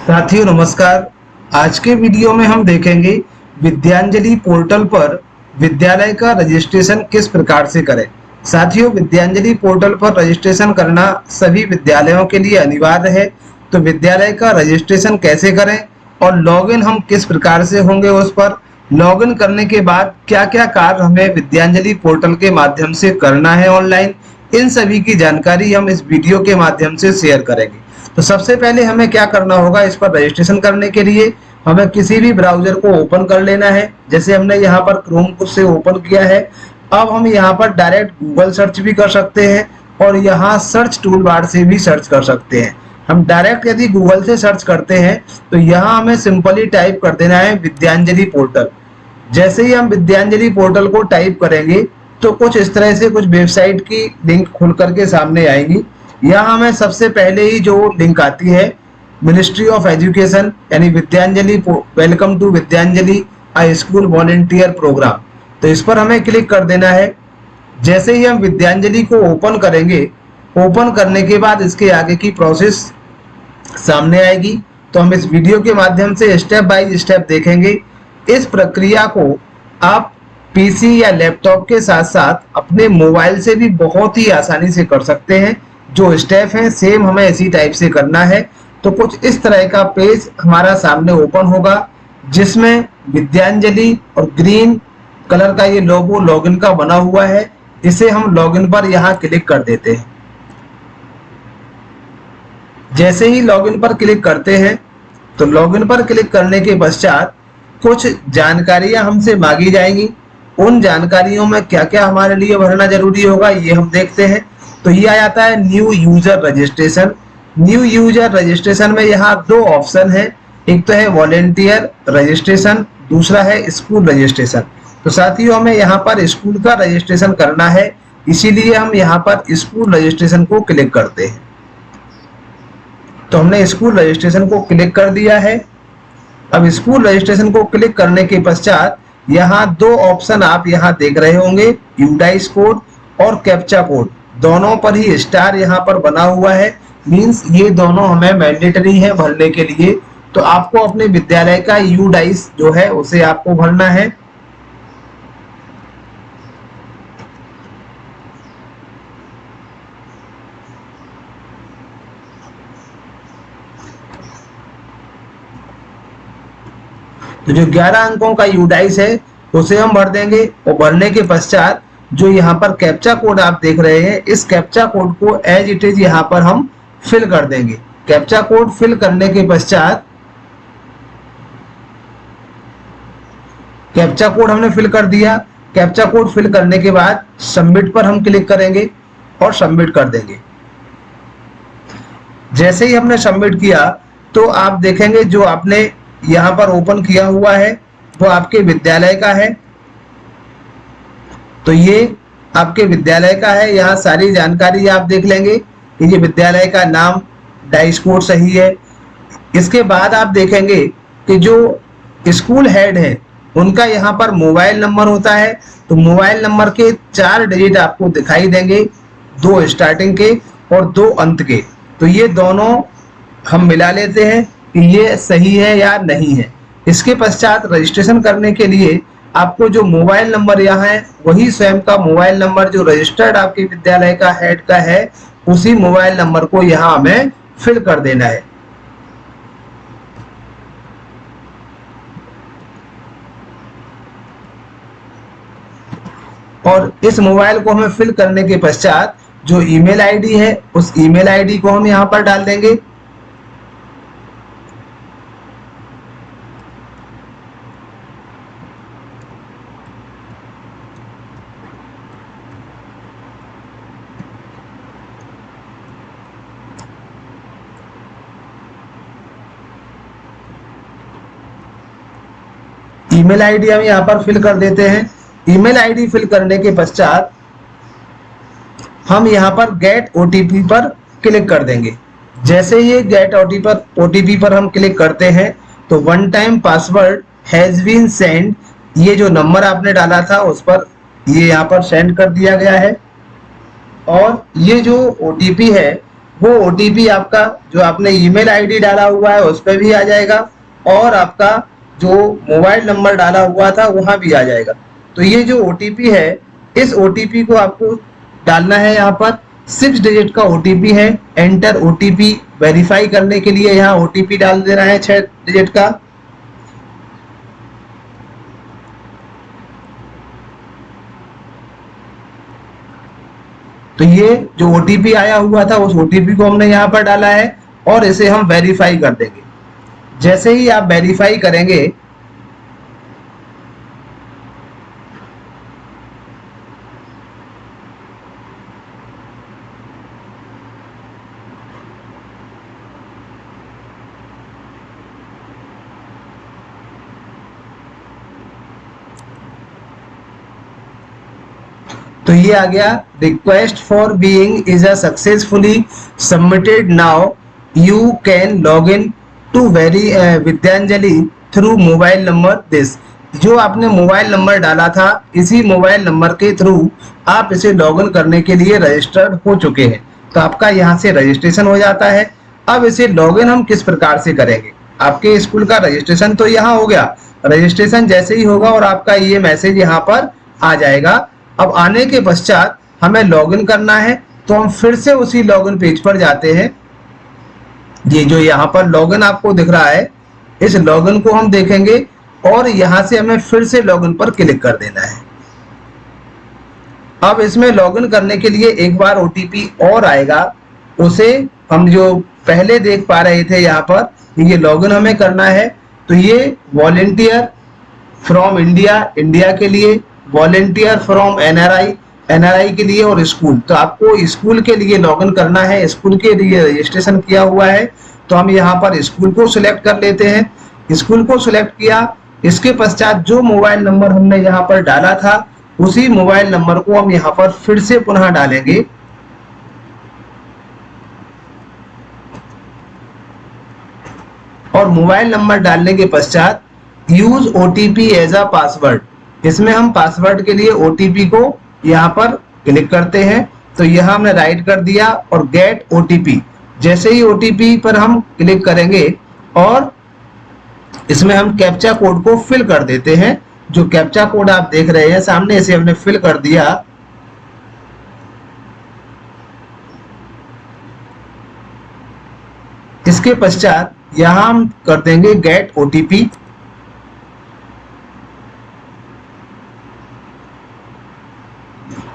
साथियों नमस्कार। आज के वीडियो में हम देखेंगे विद्यांजलि पोर्टल पर विद्यालय का रजिस्ट्रेशन किस प्रकार से करें। साथियों, विद्यांजलि पोर्टल पर रजिस्ट्रेशन करना सभी विद्यालयों के लिए अनिवार्य है। तो विद्यालय का रजिस्ट्रेशन कैसे करें और लॉगिन हम किस प्रकार से होंगे, उस पर लॉगिन करने के बाद क्या क्या कार्य हमें विद्यांजलि पोर्टल के माध्यम से करना है ऑनलाइन, इन सभी की जानकारी हम इस वीडियो के माध्यम से शेयर करेंगे। तो सबसे पहले हमें क्या करना होगा, इस पर रजिस्ट्रेशन करने के लिए हमें किसी भी ब्राउजर को ओपन कर लेना है। जैसे हमने यहाँ पर क्रोम से ओपन किया है। अब हम यहाँ पर डायरेक्ट गूगल सर्च भी कर सकते हैं और यहाँ सर्च टूल बार से भी सर्च कर सकते हैं। हम डायरेक्ट यदि गूगल से सर्च करते हैं तो यहाँ हमें सिंपली टाइप कर देना है विद्यांजलि पोर्टल। जैसे ही हम विद्यांजलि पोर्टल को टाइप करेंगे तो कुछ इस तरह से कुछ वेबसाइट की लिंक खुल करके सामने आएगी। यहाँ हमें सबसे पहले ही जो लिंक आती है मिनिस्ट्री ऑफ एजुकेशन यानी Vidyanjali welcome to Vidyanjali school volunteer programme, तो इस पर हमें क्लिक कर देना है। जैसे ही हम विद्यांजलि को ओपन करेंगे, ओपन करने के बाद इसके आगे की प्रोसेस सामने आएगी। तो हम इस वीडियो के माध्यम से स्टेप बाय स्टेप देखेंगे। इस प्रक्रिया को आप पीसी या लैपटॉप के साथ साथ अपने मोबाइल से भी बहुत ही आसानी से कर सकते हैं। जो स्टेप है सेम हमें इसी टाइप से करना है। तो कुछ इस तरह का पेज हमारा सामने ओपन होगा जिसमें विद्यांजलि और ग्रीन कलर का ये लोगो लॉगिन का बना हुआ है। इसे हम लॉगिन पर यहाँ क्लिक कर देते हैं। जैसे ही लॉगिन पर क्लिक करते हैं तो लॉगिन पर क्लिक करने के पश्चात कुछ जानकारियां हमसे मांगी जाएंगी। उन जानकारियों में क्या क्या हमारे लिए भरना जरूरी होगा ये हम देखते हैं। तो ये आ जाता है new user registration. New user registration में यहाँ दो ऑप्शन है, एक तो है वॉलेंटियर रजिस्ट्रेशन, दूसरा है स्कूल रजिस्ट्रेशन। तो साथियों हमें यहाँ पर स्कूल का रजिस्ट्रेशन करना है, इसीलिए हम यहाँ पर स्कूल रजिस्ट्रेशन को क्लिक करते हैं। तो हमने स्कूल रजिस्ट्रेशन को क्लिक कर दिया है। अब स्कूल रजिस्ट्रेशन को क्लिक करने के पश्चात यहाँ दो ऑप्शन आप यहाँ देख रहे होंगे, यूडाइस कोड और कैप्चा कोड। दोनों पर ही स्टार यहाँ पर बना हुआ है, मींस ये दोनों हमें मैंडेटरी है भरने के लिए। तो आपको अपने विद्यालय का यूडाइस जो है उसे आपको भरना है। तो जो 11 अंकों का यूडाइस है उसे हम भर देंगे और भरने के पश्चात जो यहाँ पर कैप्चा कोड आप देख रहे हैं, इस कैप्चा कोड को एज इट इज यहाँ पर हम फिल कर देंगे। कैप्चा कोड फिल करने के पश्चात कैप्चा कोड हमने फिल कर दिया। कैप्चा कोड फिल करने के बाद सबमिट पर हम क्लिक करेंगे और सबमिट कर देंगे। जैसे ही हमने सबमिट किया तो आप देखेंगे जो आपने यहाँ पर ओपन किया हुआ है वो आपके विद्यालय का है। तो ये आपके विद्यालय का है। यहाँ सारी जानकारी आप देख लेंगे कि ये विद्यालय का नाम, डाइस कोड सही है। इसके बाद आप देखेंगे कि जो स्कूल हेड है उनका यहाँ पर मोबाइल नंबर होता है। तो मोबाइल नंबर के 4 डिजिट आपको दिखाई देंगे, 2 स्टार्टिंग के और 2 अंत के। तो ये दोनों हम मिला लेते हैं कि ये सही है या नहीं है। इसके पश्चात रजिस्ट्रेशन करने के लिए आपको जो मोबाइल नंबर यहाँ है वही स्वयं का मोबाइल नंबर जो रजिस्टर्ड आपके विद्यालय का हेड का है, उसी मोबाइल नंबर को यहाँ हमें फिल कर देना है। और इस मोबाइल को हमें फिल करने के पश्चात जो ईमेल आईडी है उस ईमेल आईडी को हम यहाँ पर डाल देंगे। ईमेल आईडी हम यहाँ पर फिल कर देते हैं। ईमेल आईडी फिल करने के पश्चात हम यहाँ पर गेट ओटीपी पर क्लिक कर देंगे। जैसे ये गेट ओटीपी पर हम क्लिक करते हैं तो 1 time password has been send, ये जो नंबर आपने डाला था उस पर ये यहाँ पर सेंड कर दिया गया है। और ये जो ओटीपी है वो ओटीपी आपका जो आपने ईमेल आईडी डाला हुआ है उस पर भी आ जाएगा और आपका जो मोबाइल नंबर डाला हुआ था वहां भी आ जाएगा। तो ये जो ओटीपी है, इस ओटीपी को आपको डालना है यहाँ पर। 6 डिजिट का ओटीपी है। एंटर ओटीपी वेरीफाई करने के लिए यहाँ ओटीपी डाल देना है 6 डिजिट का। तो ये जो ओटीपी आया हुआ था उस ओटीपी को हमने यहाँ पर डाला है और इसे हम वेरीफाई कर देंगे। जैसे ही आप वेरीफाई करेंगे, तो ये आ गया, request for being is a successfully submitted, now you can log in to very Vidyanjali through mobile number this. जो आपने मोबाइल नंबर डाला था, इसी मोबाइल नंबर के थ्रू आप इसे लॉग इन करने के लिए रजिस्टर्ड हो चुके हैं। तो आपका यहाँ से रजिस्ट्रेशन हो जाता है। अब इसे लॉग इन हम किस प्रकार से करेंगे? आपके स्कूल का रजिस्ट्रेशन तो यहाँ हो गया। रजिस्ट्रेशन जैसे ही होगा और आपका ये मैसेज यहाँ पर आ जाएगा। अब आने के पश्चात हमें लॉगिन करना है, तो हम फिर से उसी लॉगिन पेज पर जाते हैं। ये जो यहाँ पर लॉगिन आपको दिख रहा है, इस लॉगिन को हम देखेंगे और यहाँ से हमें फिर से लॉगिन पर क्लिक कर देना है। अब इसमें लॉगिन करने के लिए एक बार ओटीपी और आएगा, उसे हम जो पहले देख पा रहे थे यहाँ पर, ये लॉगिन हमें करना है। तो ये वॉलेंटियर फ्रॉम इंडिया, इंडिया के लिए, वॉलेंटियर फ्रॉम एनआरआई, एनआरआई के लिए, और स्कूल। तो आपको स्कूल के लिए लॉगिन करना है, स्कूल के लिए रजिस्ट्रेशन किया हुआ है। तो हम यहाँ पर स्कूल को सिलेक्ट कर लेते हैं। स्कूल को सिलेक्ट किया, इसके पश्चात जो मोबाइल नंबर हमने यहाँ पर डाला था उसी मोबाइल नंबर को हम यहाँ पर फिर से पुनः डालेंगे। और मोबाइल नंबर डालने के पश्चात use OTP as a password, इसमें हम पासवर्ड के लिए ओटीपी को यहाँ पर क्लिक करते हैं। तो यहाँ हमने राइट कर दिया और गेट ओटीपी, जैसे ही ओटीपी पर हम क्लिक करेंगे और इसमें हम कैप्चा कोड को फिल कर देते हैं। जो कैप्चा कोड आप देख रहे हैं सामने, इसे हमने फिल कर दिया। इसके पश्चात यहाँ हम कर देंगे गेट ओटीपी।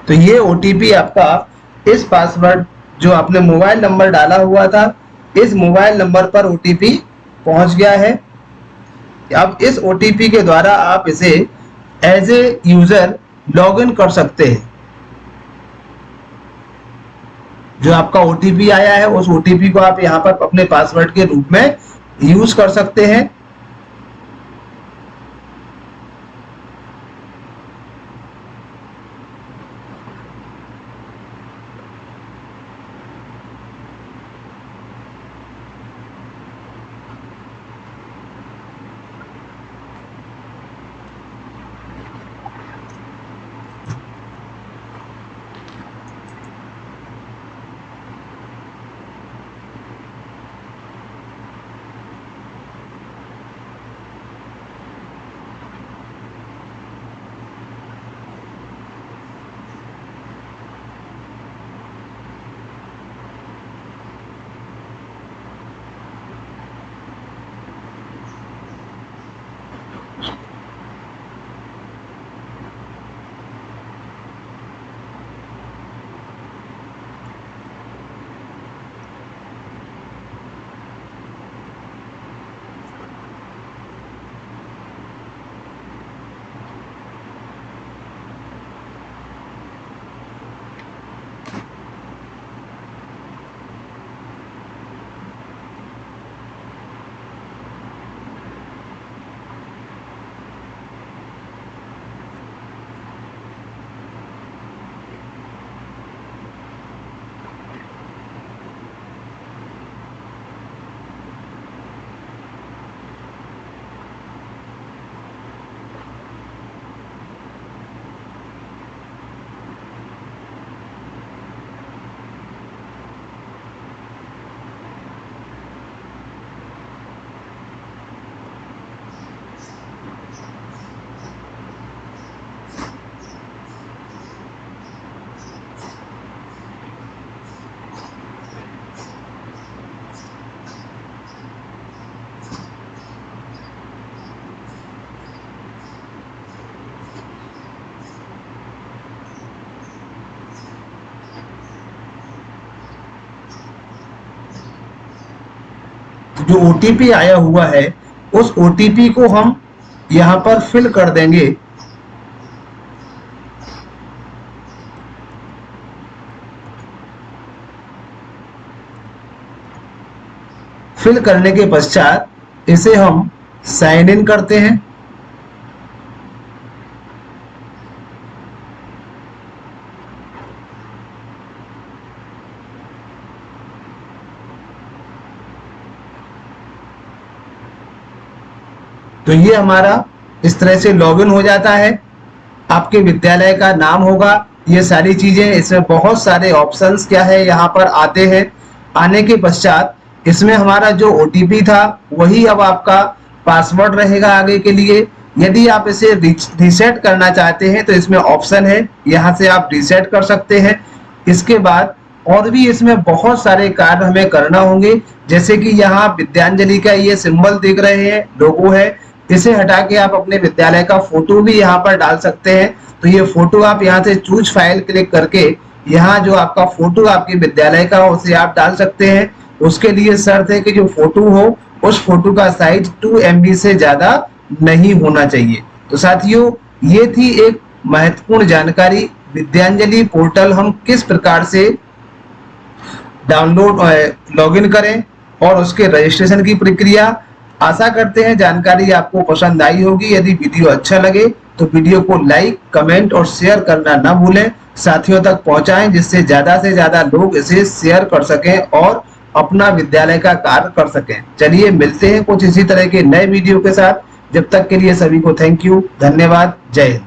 तो ये ओटीपी आपका इस पासवर्ड जो आपने मोबाइल नंबर डाला हुआ था, इस मोबाइल नंबर पर ओटीपी पहुंच गया है। अब इस ओटीपी के द्वारा आप इसे as a user log in कर सकते हैं। जो आपका ओटीपी आया है उस ओटीपी को आप यहाँ पर अपने पासवर्ड के रूप में यूज कर सकते हैं। जो ओटीपी आया हुआ है उस ओटीपी को हम यहाँ पर फिल कर देंगे। फिल करने के पश्चात इसे हम साइन इन करते हैं। तो ये हमारा इस तरह से लॉगिन हो जाता है। आपके विद्यालय का नाम होगा, ये सारी चीजें, इसमें बहुत सारे ऑप्शंस क्या है यहाँ पर आते हैं। आने के पश्चात इसमें हमारा जो ओटीपी था वही अब आपका पासवर्ड रहेगा आगे के लिए। यदि आप इसे रीसेट करना चाहते हैं तो इसमें ऑप्शन है, यहाँ से आप रीसेट कर सकते हैं। इसके बाद और भी इसमें बहुत सारे कार्य हमें करना होंगे, जैसे कि यहाँ विद्यांजलि का ये सिंबल देख रहे हैं, लोगो है, इसे हटा के आप अपने विद्यालय का फोटो भी यहाँ पर डाल सकते हैं। तो ये फोटो आप यहाँ से चूज फाइल क्लिक करके यहाँ जो आपका फोटो आपके विद्यालय का हो उसे आप डाल सकते हैं। उसके लिए शर्त है कि जो फोटो हो उस फोटो का साइज 2 MB से ज्यादा नहीं होना चाहिए। तो साथियों, ये थी एक महत्वपूर्ण जानकारी, विद्यांजलि पोर्टल हम किस प्रकार से डाउनलोड लॉगिन करें और उसके रजिस्ट्रेशन की प्रक्रिया। आशा करते हैं जानकारी आपको पसंद आई होगी। यदि वीडियो अच्छा लगे तो वीडियो को लाइक, कमेंट और शेयर करना ना भूलें। साथियों तक पहुंचाएं जिससे ज्यादा से ज्यादा लोग इसे शेयर कर सकें और अपना विद्यालय का कार्य कर सकें। चलिए मिलते हैं कुछ इसी तरह के नए वीडियो के साथ। जब तक के लिए सभी को थैंक यू, धन्यवाद, जय हिंद।